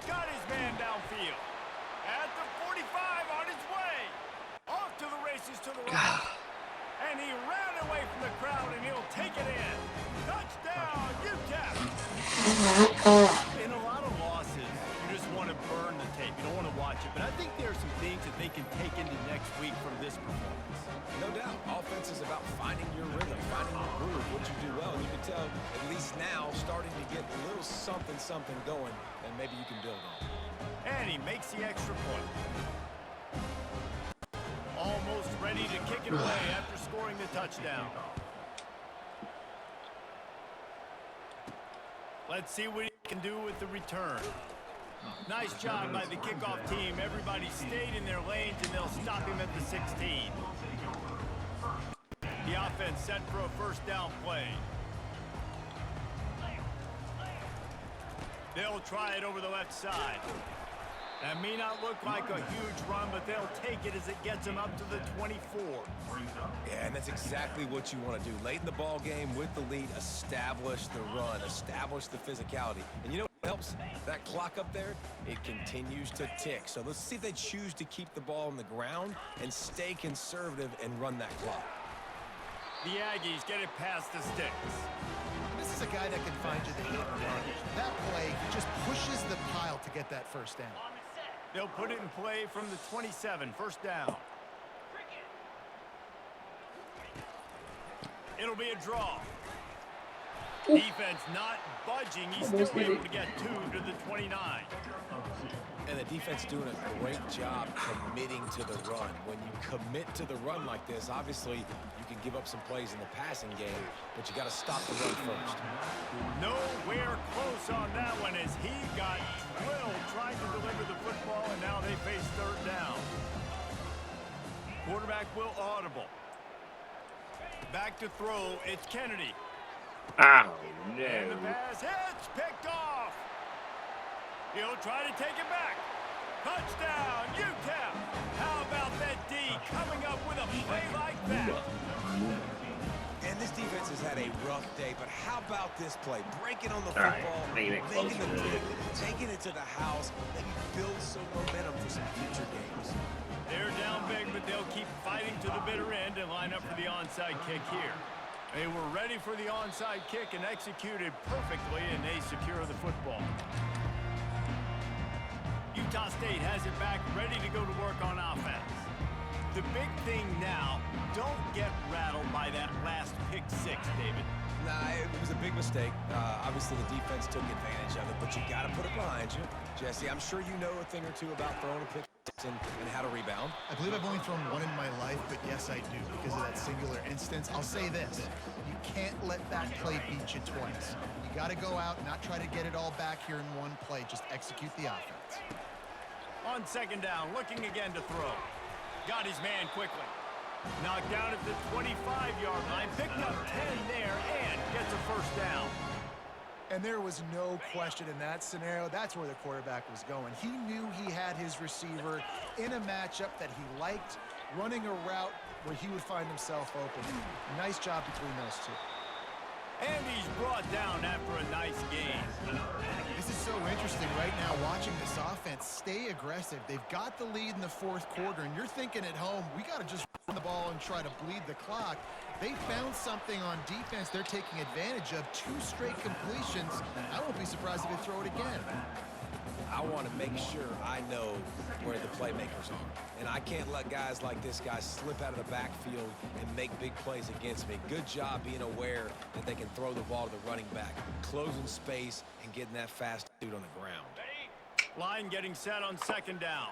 Got his man downfield. At the 45 on his way. Off to the races to the right. And he ran away from the crowd, and he'll take it in. Touchdown, UTEP. In a lot of losses, you just want to burn the tape. You don't want to watch it. But I think there are some things that they can take into next week from this performance. No doubt. Offense is about finding your rhythm, finding your groove, what you do well. And you can tell, at least now, starting to get a little something going, and maybe you can build on. And he makes the extra point. Almost ready to kick it away after scoring the touchdown. Let's see what he can do with the return. Nice job by the kickoff team. Everybody stayed in their lanes, and they'll stop him at the 16. The offense set for a first down play. They'll try it over the left side. That may not look like a huge run, but they'll take it as it gets them up to the 24. Yeah, and that's exactly what you want to do. Late in the ball game with the lead, establish the run, establish the physicality. And you know what helps? That clock up there, it continues to tick. So let's see if they choose to keep the ball on the ground and stay conservative and run that clock. The Aggies get it past the sticks. This is a guy that can find you the advantage. That play, he just pushes the pile to get that first down. They'll put it in play from the 27, first down. It'll be a draw. Defense not budging. He's still able to get 2 to the 29. And the defense doing a great job committing to the run. When you commit to the run like this, obviously you can give up some plays in the passing game, but you got to stop the run first. Nowhere close on that one as he got drilled trying to deliver the football, and now they face third down. Quarterback will audible. Back to throw. It's Kennedy. Oh, And the no. pass hits, picked off. He'll try to take it back. Touchdown, UTEP. How about that D coming up with a play like that? Man, this defense has had a rough day, but how about this play? Breaking on the All right, football, making it making the closer. pick, taking it to the house, maybe build some momentum for some future games. They're down big, but they'll keep fighting to the bitter end and line up for the onside kick here. They were ready for the onside kick and executed perfectly, and they secure the football. Utah State has it back, ready to go to work on offense. The big thing now, don't get rattled by that last pick six, David. Nah, it was a big mistake. Obviously, the defense took advantage of it, but you got to put it behind you. Jesse, I'm sure you know a thing or two about throwing a pick six and how to rebound. I believe I've only thrown one in my life, but yes, I do because of that singular instance. I'll say this. You can't let that play beat you twice. You got to go out, not try to get it all back here in one play. Just execute the offense. On second down, looking again to throw. Got his man quickly. Knocked down at the 25-yard line. Picked up 10 there and gets a first down. And there was no question in that scenario. That's where the quarterback was going. He knew he had his receiver in a matchup that he liked, running a route where he would find himself open. Nice job between those two. And he's brought down after a nice game. This is so interesting right now watching this offense stay aggressive. They've got the lead in the fourth quarter, and you're thinking at home, we got to just run the ball and try to bleed the clock. They found something on defense they're taking advantage of. 2 straight completions. I won't be surprised if they throw it again. I want to make sure I know where the playmakers are. And I can't let guys like this guy slip out of the backfield and make big plays against me. Good job being aware that they can throw the ball to the running back, closing space and getting that fast dude on the ground. Line getting set on second down.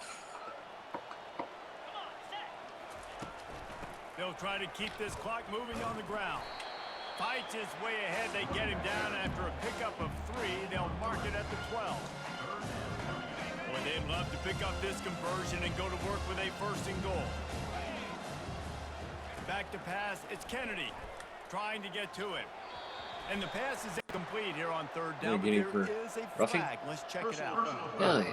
They'll try to keep this clock moving on the ground. Fights his way ahead. They get him down after a pickup of 3. They'll mark it at the 12. Boy, they'd love to pick up this conversion and go to work with a first and goal. Back to pass. It's Kennedy trying to get to it. And the pass is incomplete here on third down. But getting there for is a roughing? flag. Let's check it out. Hell yeah.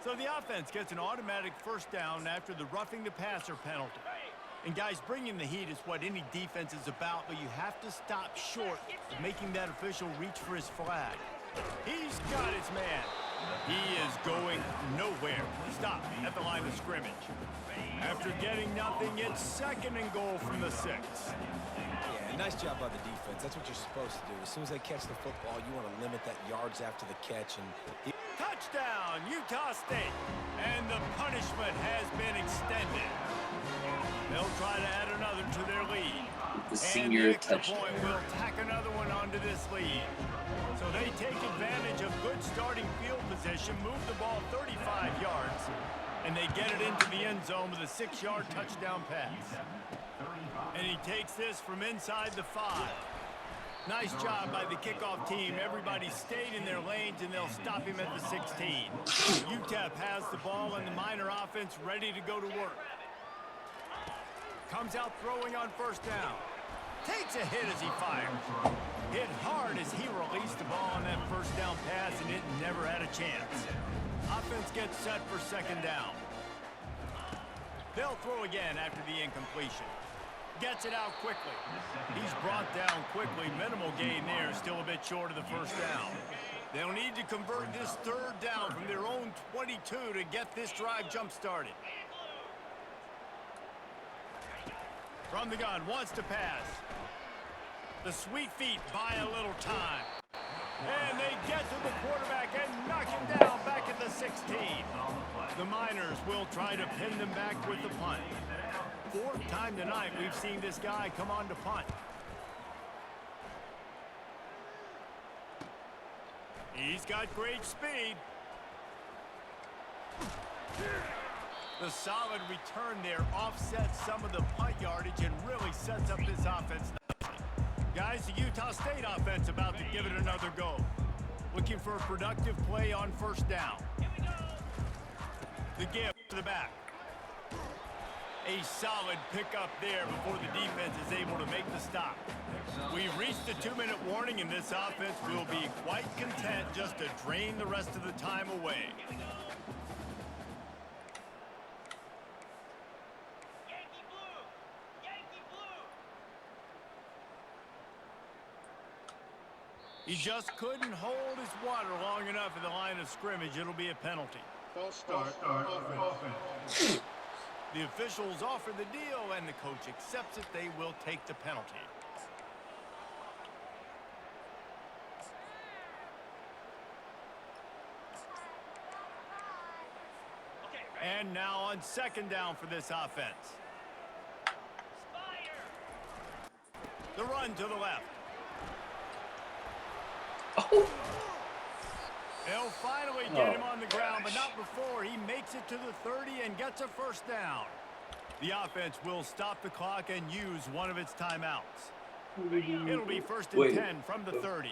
So the offense gets an automatic first down after the roughing the passer penalty. And guys, bringing the heat is what any defense is about, but you have to stop short of making that official reach for his flag. He's got his man. He is going nowhere. Stop at the line of scrimmage. After getting nothing, it's second and goal from the 6. Yeah, nice job by the defense. That's what you're supposed to do. As soon as they catch the football, you want to limit that yards after the catch. And Touchdown, Utah State. And the punishment has been extended. They'll try to add another to their lead. The senior and the extra touchdown. point will tack another one onto this lead. So they take advantage of good starting field position, move the ball 35 yards, and they get it into the end zone with a 6-yard touchdown pass. And he takes this from inside the 5. Nice job by the kickoff team. Everybody stayed in their lanes, and they'll stop him at the 16. UTEP has the ball, and the Miner offense ready to go to work. Comes out throwing on first down. Takes a hit as he fires. Hit hard as he released the ball on that first down pass, and it never had a chance. Offense gets set for second down. They'll throw again after the incompletion. Gets it out quickly. He's brought down quickly. Minimal gain there. Still a bit short of the first down. They'll need to convert this third down from their own 22 to get this drive jump-started. From the gun, wants to pass. The sweet feet buy a little time. And they get to the quarterback and knock him down back at the 16. The Miners will try to pin them back with the punt. 4th time tonight we've seen this guy come on to punt. He's got great speed. The solid return there offsets some of the punt yardage and really sets up this offense nicely. Guys, the Utah State offense about to give it another go. Looking for a productive play on first down. The give to the back. A solid pickup there before the defense is able to make the stop. We've reached the 2-minute warning, and this offense will be quite content just to drain the rest of the time away. He just couldn't hold his water long enough at the line of scrimmage. It'll be a penalty. False start. Offense. The officials offer the deal, and the coach accepts it. They will take the penalty. And now on second down for this offense. The run to the left. Oh. They'll finally get him on the ground, but not before he makes it to the 30 and gets a first down. The offense will stop the clock and use one of its timeouts. It'll be first and 10 from the 30.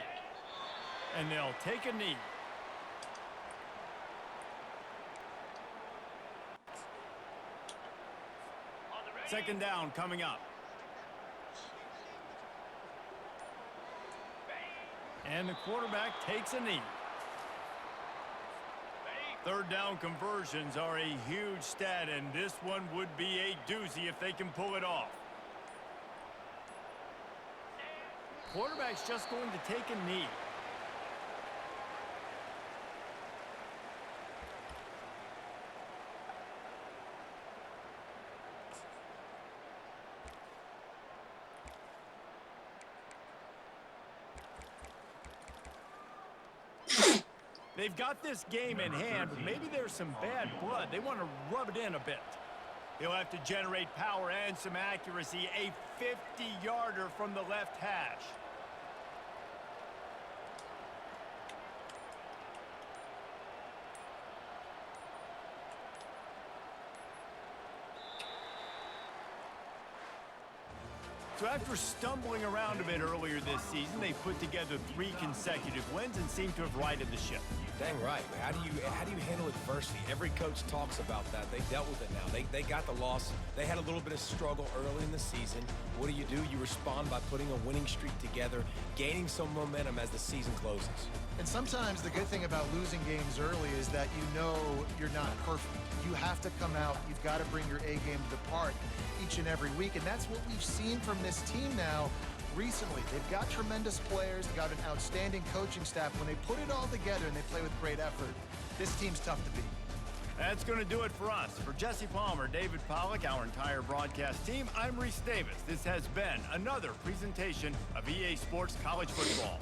And they'll take a knee. Second down coming up. And the quarterback takes a knee. Third down conversions are a huge stat, and this one would be a doozy if they can pull it off. Quarterback's just going to take a knee. They've got this game in hand, but maybe there's some bad blood. They want to rub it in a bit. He'll have to generate power and some accuracy. A 50-yarder from the left hash. So after stumbling around a bit earlier this season, they put together 3 consecutive wins and seem to have righted the ship. Dang right. How do you handle adversity? Every coach talks about that. They dealt with it now. They got the loss. They had a little bit of struggle early in the season. What do? You respond by putting a winning streak together, gaining some momentum as the season closes. And sometimes the good thing about losing games early is that you know you're not perfect. You have to come out. You've got to bring your A game to the park each and every week. And that's what we've seen from this team now recently. They've got tremendous players. They've got an outstanding coaching staff. When they put it all together and they play with great effort, this team's tough to beat. That's going to do it for us. For Jesse Palmer, David Pollack, our entire broadcast team, I'm Reese Davis. This has been another presentation of EA Sports College Football.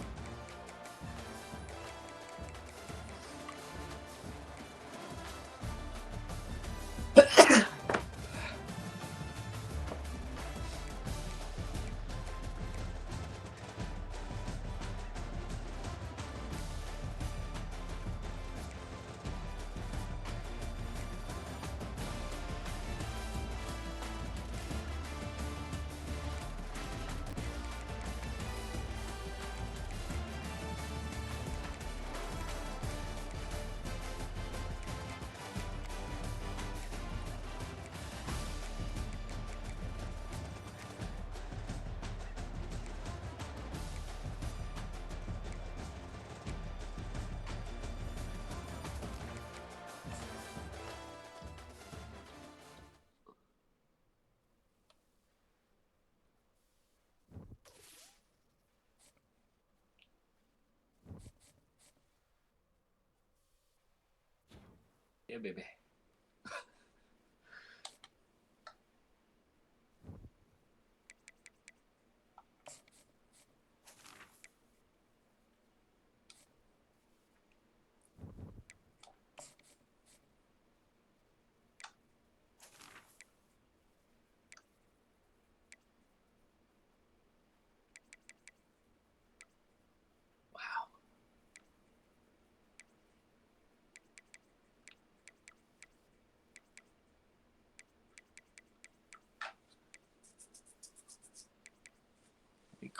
Yeah, baby.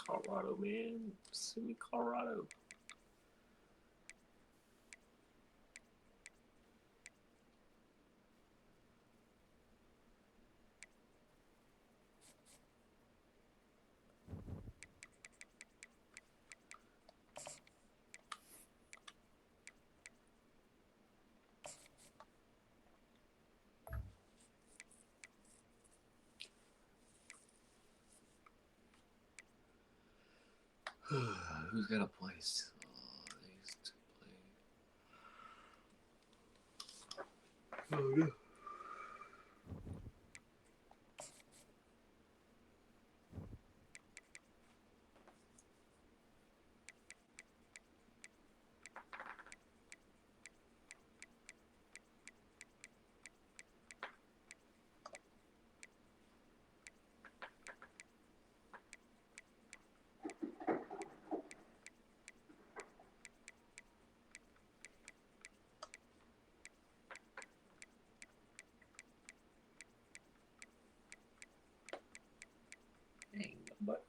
Colorado, man. Send me Colorado. Who's got a place? Oh, they used to play. Oh, no. Dang, buddy.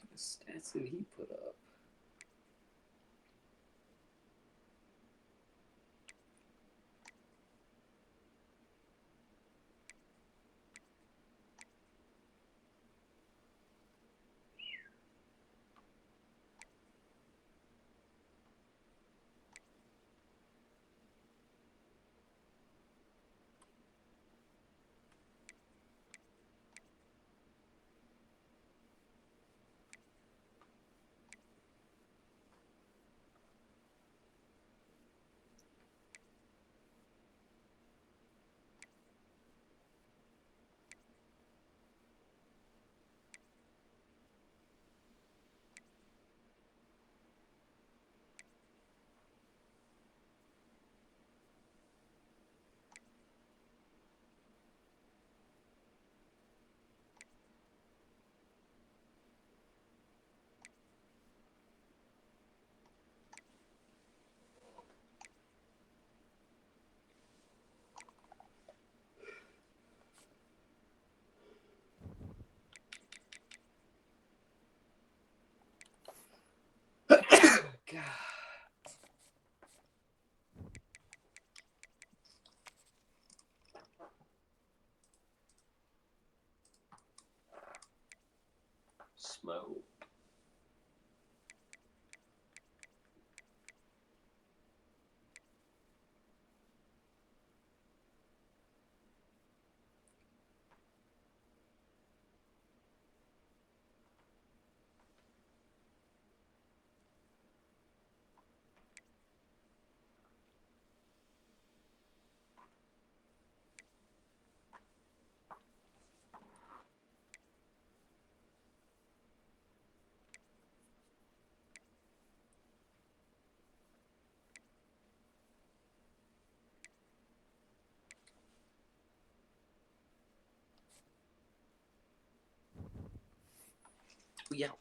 What stats did he put up? God. Smoke. We out.